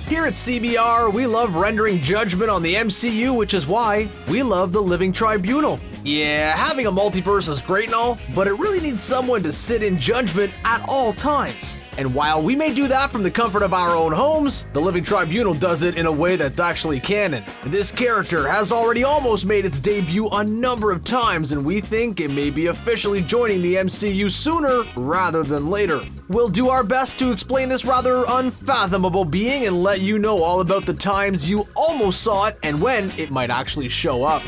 Here at CBR, we love rendering judgment on the MCU, which is why we love the Living Tribunal. Yeah, having a multiverse is great and all, but it really needs someone to sit in judgment at all times. And while we may do that from the comfort of our own homes, the Living Tribunal does it in a way that's actually canon. This character has already almost made its debut a number of times, and we think it may be officially joining the MCU sooner rather than later. We'll do our best to explain this rather unfathomable being and let you know all about the times you almost saw it and when it might actually show up.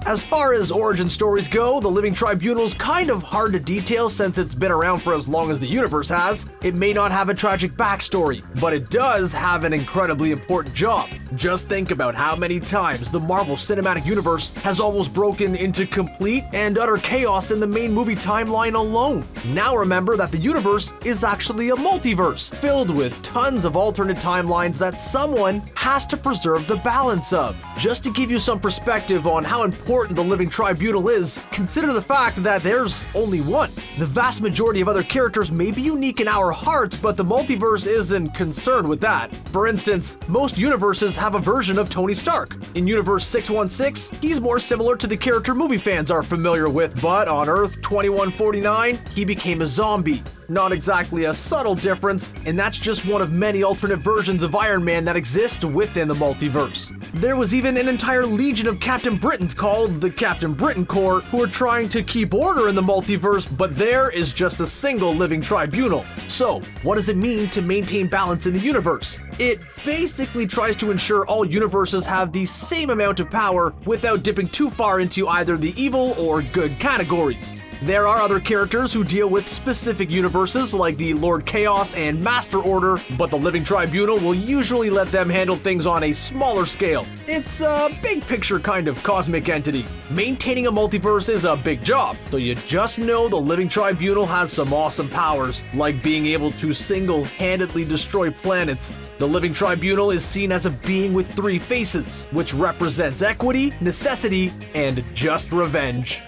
As far as origin stories go, the Living Tribunal's kind of hard to detail since it's been around for as long as the universe has. It may not have a tragic backstory, but it does have an incredibly important job. Just think about how many times the Marvel Cinematic Universe has almost broken into complete and utter chaos in the main movie timeline alone. Now remember that the universe is actually a multiverse, filled with tons of alternate timelines that someone has to preserve the balance of. Just to give you some perspective on how important the Living Tribunal is, consider the fact that there's only one. The vast majority of other characters may be unique in our hearts, but the multiverse isn't concerned with that. For instance, most universes have a version of Tony Stark. In Universe 616, he's more similar to the character movie fans are familiar with, but on Earth 2149, he became a zombie. Not exactly a subtle difference, and that's just one of many alternate versions of Iron Man that exist within the multiverse. There was even an entire legion of Captain Britons called the Captain Britain Corps who are trying to keep order in the multiverse, but there is just a single Living Tribunal. So, what does it mean to maintain balance in the universe? It basically tries to ensure all universes have the same amount of power without dipping too far into either the evil or good categories. There are other characters who deal with specific universes like the Lord Chaos and Master Order, but the Living Tribunal will usually let them handle things on a smaller scale. It's a big picture kind of cosmic entity. Maintaining a multiverse is a big job, so you just know the Living Tribunal has some awesome powers, like being able to single-handedly destroy planets. The Living Tribunal is seen as a being with three faces, which represents equity, necessity, and just revenge.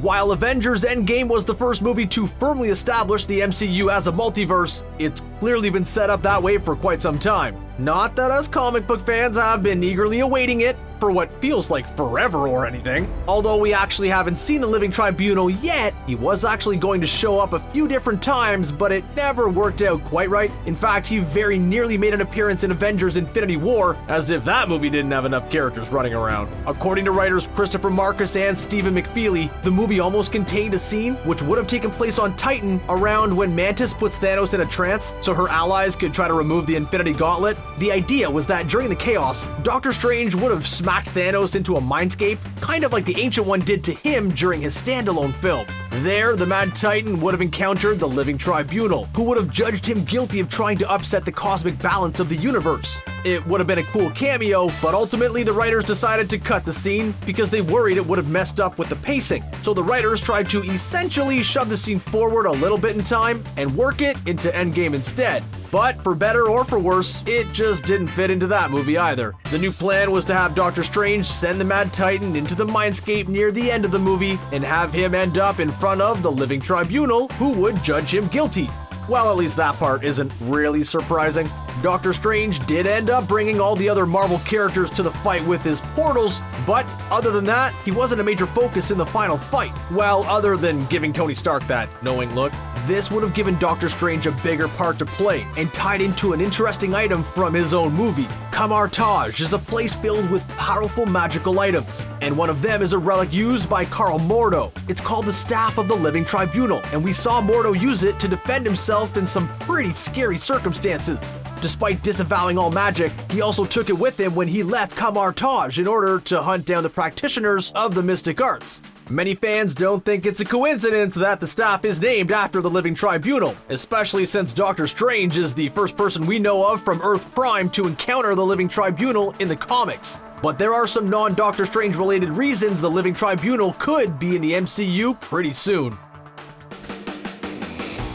While Avengers Endgame was the first movie to firmly establish the MCU as a multiverse, it's clearly been set up that way for quite some time. Not that us comic book fans have been eagerly awaiting it for what feels like forever or anything. Although we actually haven't seen the Living Tribunal yet, he was actually going to show up a few different times, but it never worked out quite right. In fact, he very nearly made an appearance in Avengers Infinity War, as if that movie didn't have enough characters running around. According to writers Christopher Marcus and Stephen McFeely, the movie almost contained a scene which would have taken place on Titan around when Mantis puts Thanos in a trance so her allies could try to remove the Infinity Gauntlet. The idea was that during the chaos, Doctor Strange would have smacked Thanos into a mindscape, kind of like the Ancient One did to him during his standalone film. There, the Mad Titan would have encountered the Living Tribunal, who would have judged him guilty of trying to upset the cosmic balance of the universe. It would have been a cool cameo, but ultimately the writers decided to cut the scene because they worried it would have messed up with the pacing. So the writers tried to essentially shove the scene forward a little bit in time and work it into Endgame instead. But for better or for worse, it just didn't fit into that movie either. The new plan was to have Doctor Strange send the Mad Titan into the mindscape near the end of the movie and have him end up in front of the Living Tribunal, who would judge him guilty. Well, at least that part isn't really surprising. Doctor Strange did end up bringing all the other Marvel characters to the fight with his portals, but other than that, he wasn't a major focus in the final fight. Well, other than giving Tony Stark that knowing look, this would have given Doctor Strange a bigger part to play and tied into an interesting item from his own movie. Kamar-Taj is a place filled with powerful magical items, and one of them is a relic used by Karl Mordo. It's called the Staff of the Living Tribunal, and we saw Mordo use it to defend himself in some pretty scary circumstances. Despite disavowing all magic, he also took it with him when he left Kamar-Taj in order to hunt down the practitioners of the mystic arts. Many fans don't think it's a coincidence that the staff is named after the Living Tribunal, especially since Doctor Strange is the first person we know of from Earth Prime to encounter the Living Tribunal in the comics. But there are some non-Doctor Strange related reasons the Living Tribunal could be in the MCU pretty soon.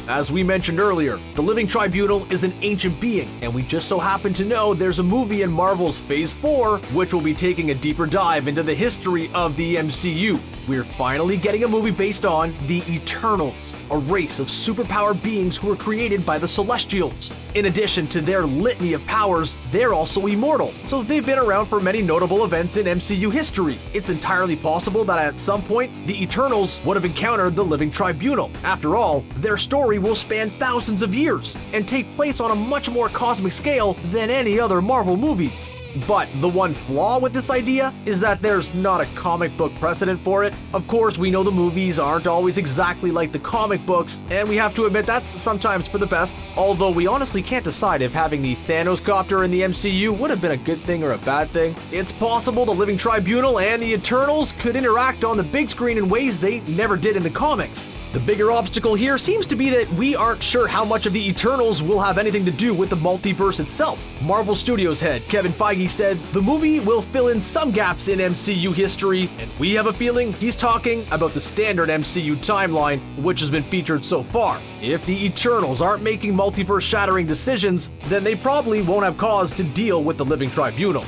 As we mentioned earlier, the Living Tribunal is an ancient being, and we just so happen to know there's a movie in Marvel's Phase 4 which will be taking a deeper dive into the history of the MCU. We're finally getting a movie based on the Eternals, a race of superpowered beings who were created by the Celestials. In addition to their litany of powers, they're also immortal, so they've been around for many notable events in MCU history. It's entirely possible that at some point, the Eternals would have encountered the Living Tribunal. After all, their story will span thousands of years and take place on a much more cosmic scale than any other Marvel movies. But the one flaw with this idea is that there's not a comic book precedent for it. Of course, we know the movies aren't always exactly like the comic books, and we have to admit that's sometimes for the best, although we honestly can't decide if having the Thanos copter in the MCU would have been a good thing or a bad thing. It's possible the Living Tribunal and the Eternals could interact on the big screen in ways they never did in the comics. The bigger obstacle here seems to be that we aren't sure how much of the Eternals will have anything to do with the multiverse itself. Marvel Studios head Kevin Feige said the movie will fill in some gaps in MCU history, and we have a feeling he's talking about the standard MCU timeline, which has been featured so far. If the Eternals aren't making multiverse-shattering decisions, then they probably won't have cause to deal with the Living Tribunal.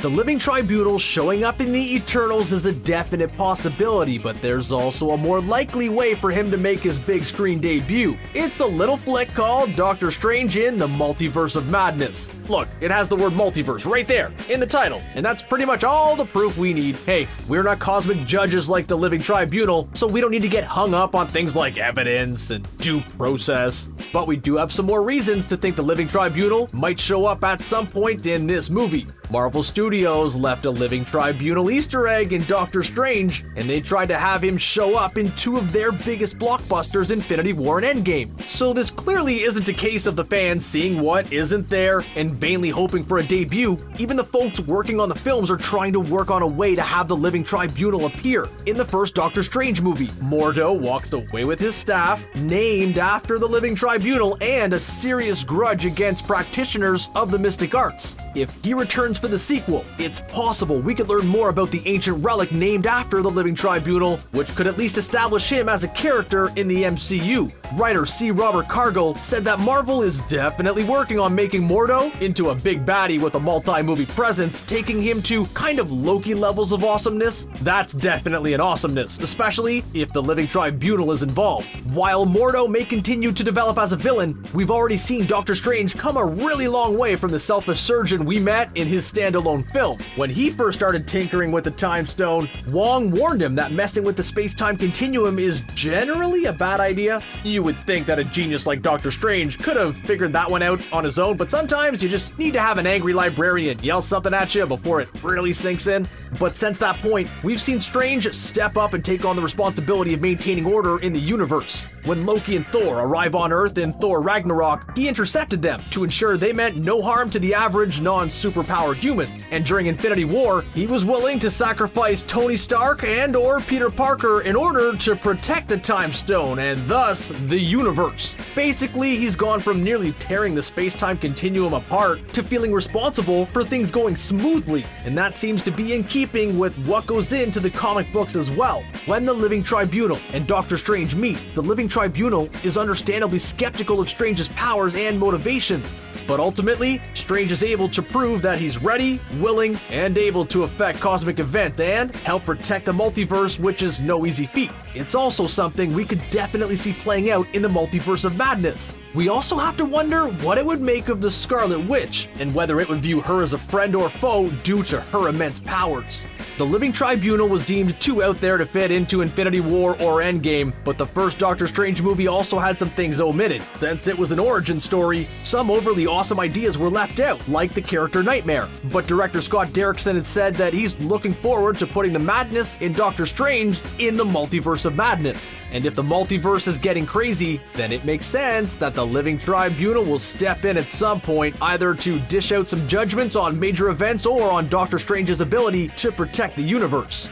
The Living Tribunal showing up in the Eternals is a definite possibility, but there's also a more likely way for him to make his big screen debut. It's a little flick called Doctor Strange in the Multiverse of Madness. Look, it has the word multiverse right there in the title, and that's pretty much all the proof we need. Hey, we're not cosmic judges like the Living Tribunal, so we don't need to get hung up on things like evidence and due process. But we do have some more reasons to think the Living Tribunal might show up at some point in this movie. Marvel Studios left a Living Tribunal Easter egg in Doctor Strange, and they tried to have him show up in two of their biggest blockbusters, Infinity War and Endgame. So this clearly isn't a case of the fans seeing what isn't there and vainly hoping for a debut. Even the folks working on the films are trying to work on a way to have the Living Tribunal appear. In the first Doctor Strange movie, Mordo walks away with his staff, named after the Living Tribunal, and a serious grudge against practitioners of the mystic arts. If he returns for the sequel, it's possible we could learn more about the ancient relic named after the Living Tribunal, which could at least establish him as a character in the MCU. Writer C. Robert Cargill said that Marvel is definitely working on making Mordo into a big baddie with a multi-movie presence, taking him to kind of Loki levels of awesomeness. That's definitely an awesomeness, especially if the Living Tribunal is involved. While Mordo may continue to develop as a villain, we've already seen Doctor Strange come a really long way from the selfish surgeon we met in his standalone film. When he first started tinkering with the Time Stone, Wong warned him that messing with the space-time continuum is generally a bad idea. You would think that a genius like Doctor Strange could have figured that one out on his own, but sometimes you just need to have an angry librarian yell something at you before it really sinks in. But since that point, we've seen Strange step up and take on the responsibility of maintaining order in the universe. When Loki and Thor arrive on Earth in Thor Ragnarok, he intercepted them to ensure they meant no harm to the average non-superpowered human. And during Infinity War, he was willing to sacrifice Tony Stark and/or Peter Parker in order to protect the Time Stone and thus the universe. Basically, he's gone from nearly tearing the space-time continuum apart to feeling responsible for things going smoothly, and that seems to be in keeping with what goes into the comic books as well. When the Living Tribunal and Doctor Strange meet, the Living Tribunal is understandably skeptical of Strange's powers and motivations. But ultimately, Strange is able to prove that he's ready, willing, and able to affect cosmic events and help protect the multiverse, which is no easy feat. It's also something we could definitely see playing out in the Multiverse of Madness. We also have to wonder what it would make of the Scarlet Witch, and whether it would view her as a friend or foe due to her immense powers. The Living Tribunal was deemed too out there to fit into Infinity War or Endgame, but the first Doctor Strange movie also had some things omitted. Since it was an origin story, some overly awesome ideas were left out, like the character Nightmare. But director Scott Derrickson had said that he's looking forward to putting the madness in Doctor Strange in the Multiverse of Madness. And if the multiverse is getting crazy, then it makes sense that the Living Tribunal will step in at some point, either to dish out some judgments on major events or on Doctor Strange's ability to protect the universe.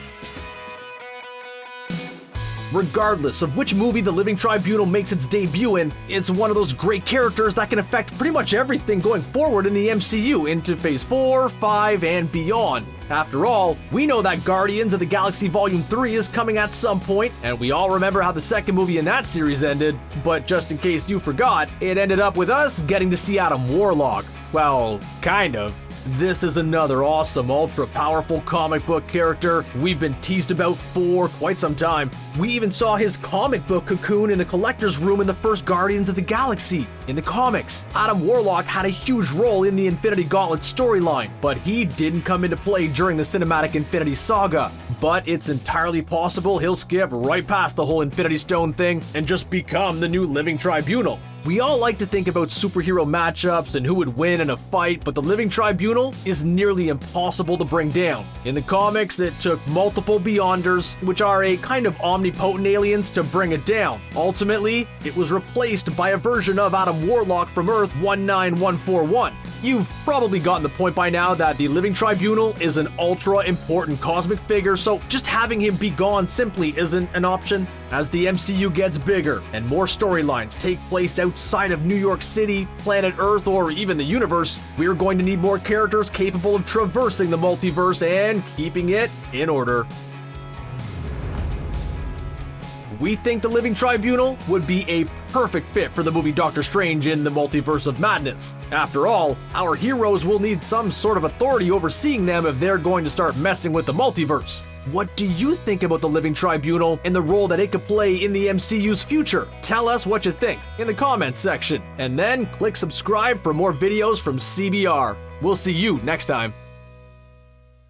Regardless of which movie the Living Tribunal makes its debut in, it's one of those great characters that can affect pretty much everything going forward in the MCU into Phase 4, 5, and beyond. After all, we know that Guardians of the Galaxy Volume 3 is coming at some point, and we all remember how the second movie in that series ended, but just in case you forgot, it ended up with us getting to see Adam Warlock. Well, kind of. This is another awesome, ultra-powerful comic book character we've been teased about for quite some time. We even saw his comic book cocoon in the collector's room in the first Guardians of the Galaxy. In the comics, Adam Warlock had a huge role in the Infinity Gauntlet storyline, but he didn't come into play during the cinematic Infinity Saga. But it's entirely possible he'll skip right past the whole Infinity Stone thing and just become the new Living Tribunal. We all like to think about superhero matchups and who would win in a fight, but the Living Tribunal is nearly impossible to bring down. In the comics, it took multiple Beyonders, which are a kind of omnipotent aliens, to bring it down. Ultimately, it was replaced by a version of Adam Warlock from Earth 19141. You've probably gotten the point by now that the Living Tribunal is an ultra-important cosmic figure, so just having him be gone simply isn't an option. As the MCU gets bigger and more storylines take place outside of New York City, planet Earth, or even the universe, we're going to need more characters capable of traversing the multiverse and keeping it in order. We think the Living Tribunal would be a perfect fit for the movie Doctor Strange in the Multiverse of Madness. After all, our heroes will need some sort of authority overseeing them if they're going to start messing with the multiverse. What do you think about the Living Tribunal and the role that it could play in the MCU's future? Tell us what you think in the comments section, and then click subscribe for more videos from CBR. We'll see you next time.